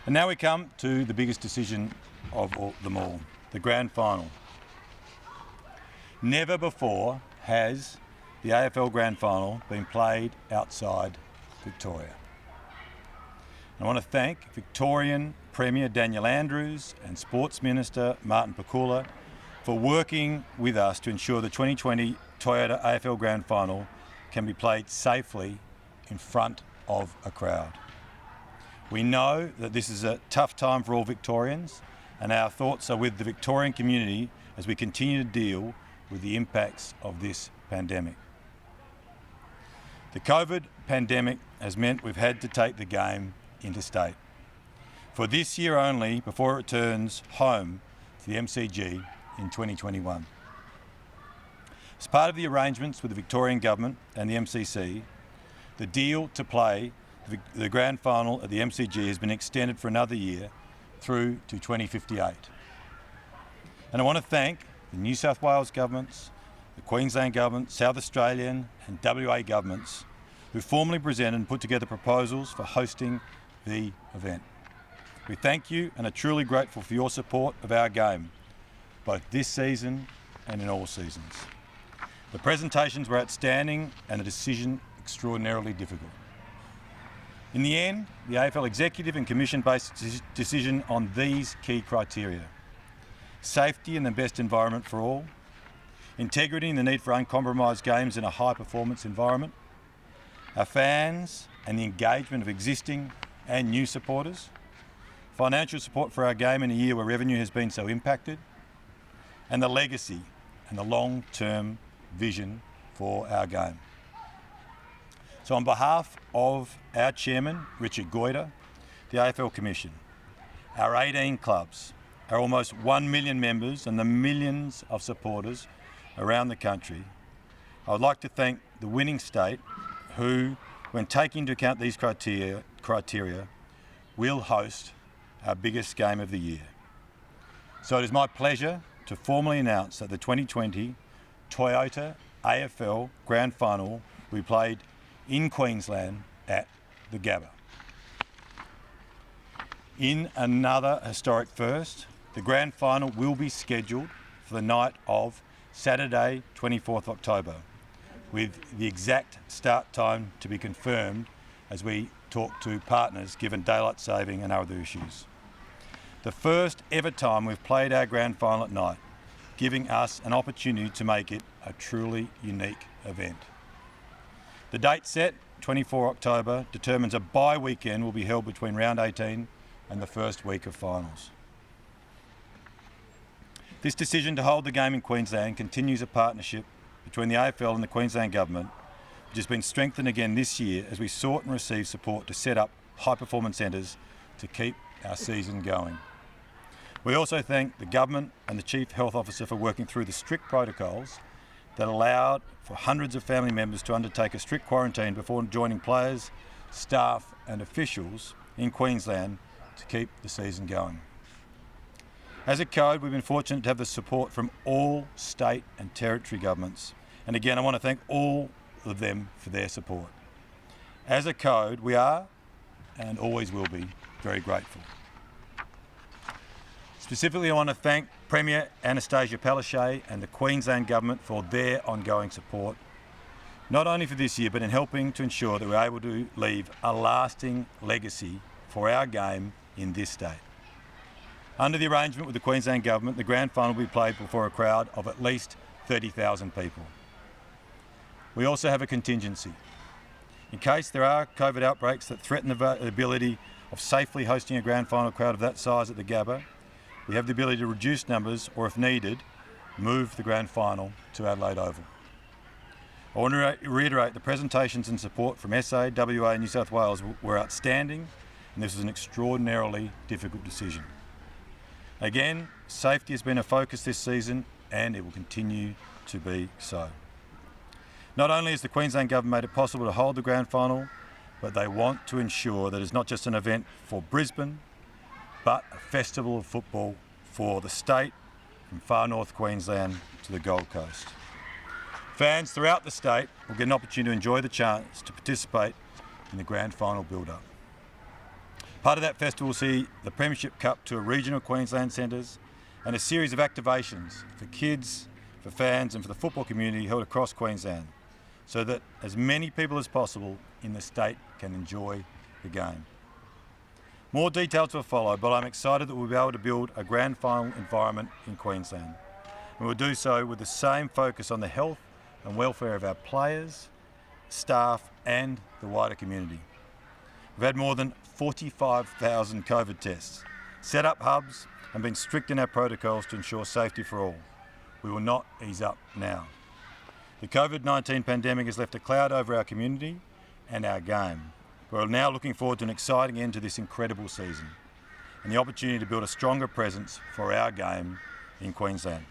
And now we come to the biggest decision of them all, the grand final. Never before has the AFL grand final been played outside Victoria. I want to thank Victorian Premier Daniel Andrews and Sports Minister Martin Pakula for working with us to ensure the 2020 Toyota AFL Grand Final can be played safely in front of a crowd. We know that this is a tough time for all Victorians, and our thoughts are with the Victorian community as we continue to deal with the impacts of this pandemic. The COVID pandemic has meant we've had to take the game interstate for this year only before it returns home to the MCG in 2021. As part of the arrangements with the Victorian Government and the MCC, the deal to play the grand final at the MCG has been extended for another year through to 2058. And I want to thank the New South Wales governments, the Queensland government, South Australian and WA governments who formally presented and put together proposals for hosting the event. We thank you and are truly grateful for your support of our game, both this season and in all seasons. The presentations were outstanding and the decision extraordinarily difficult. In the end, the AFL Executive and Commission based decision on these key criteria: safety and the best environment for all, integrity and the need for uncompromised games in a high performance environment, our fans and the engagement of existing and new supporters, financial support for our game in a year where revenue has been so impacted, and the legacy and the long-term vision for our game. So on behalf of our chairman, Richard Goyder, the AFL Commission, our 18 clubs, our almost 1 million members and the millions of supporters around the country, I would like to thank the winning state who, when taking into account these criteria, will host our biggest game of the year. So it is my pleasure to formally announce that the 2020 Toyota AFL Grand Final will be played in Queensland at the GABBA. In another historic first, the Grand Final will be scheduled for the night of Saturday, 24th October, with the exact start time to be confirmed as we talk to partners given daylight saving and other issues. The first ever time we've played our Grand Final at night, giving us an opportunity to make it a truly unique event. The date set, 24 October, determines a bye weekend will be held between round 18 and the first week of finals. This decision to hold the game in Queensland continues a partnership between the AFL and the Queensland Government, which has been strengthened again this year as we sought and received support to set up high-performance centres to keep our season going. We also thank the Government and the Chief Health Officer for working through the strict protocols that allowed for hundreds of family members to undertake a strict quarantine before joining players, staff and officials in Queensland to keep the season going. As a code, we've been fortunate to have the support from all state and territory governments. And again, I want to thank all of them for their support. As a code, we are and always will be very grateful. Specifically, I want to thank Premier Anastasia Palaszczuk and the Queensland Government for their ongoing support, not only for this year, but in helping to ensure that we're able to leave a lasting legacy for our game in this state. Under the arrangement with the Queensland Government, the Grand Final will be played before a crowd of at least 30,000 people. We also have a contingency. In case there are COVID outbreaks that threaten the ability of safely hosting a Grand Final crowd of that size at the GABBA, we have the ability to reduce numbers or, if needed, move the Grand Final to Adelaide Oval. I want to reiterate the presentations and support from SA, WA and New South Wales were outstanding, and this was an extraordinarily difficult decision. Again, safety has been a focus this season and it will continue to be so. Not only has the Queensland Government made it possible to hold the Grand Final, but they want to ensure that it's not just an event for Brisbane, but a festival of football for the state, from far north Queensland to the Gold Coast. Fans throughout the state will get an opportunity to enjoy the chance to participate in the Grand Final build-up. Part of that festival will see the Premiership Cup to regional Queensland centres and a series of activations for kids, for fans and for the football community held across Queensland, so that as many people as possible in the state can enjoy the game. More details will follow, but I'm excited that we'll be able to build a grand final environment in Queensland. And we'll do so with the same focus on the health and welfare of our players, staff and the wider community. We've had more than 45,000 COVID tests, set up hubs and been strict in our protocols to ensure safety for all. We will not ease up now. The COVID-19 pandemic has left a cloud over our community and our game. We're now looking forward to an exciting end to this incredible season and the opportunity to build a stronger presence for our game in Queensland.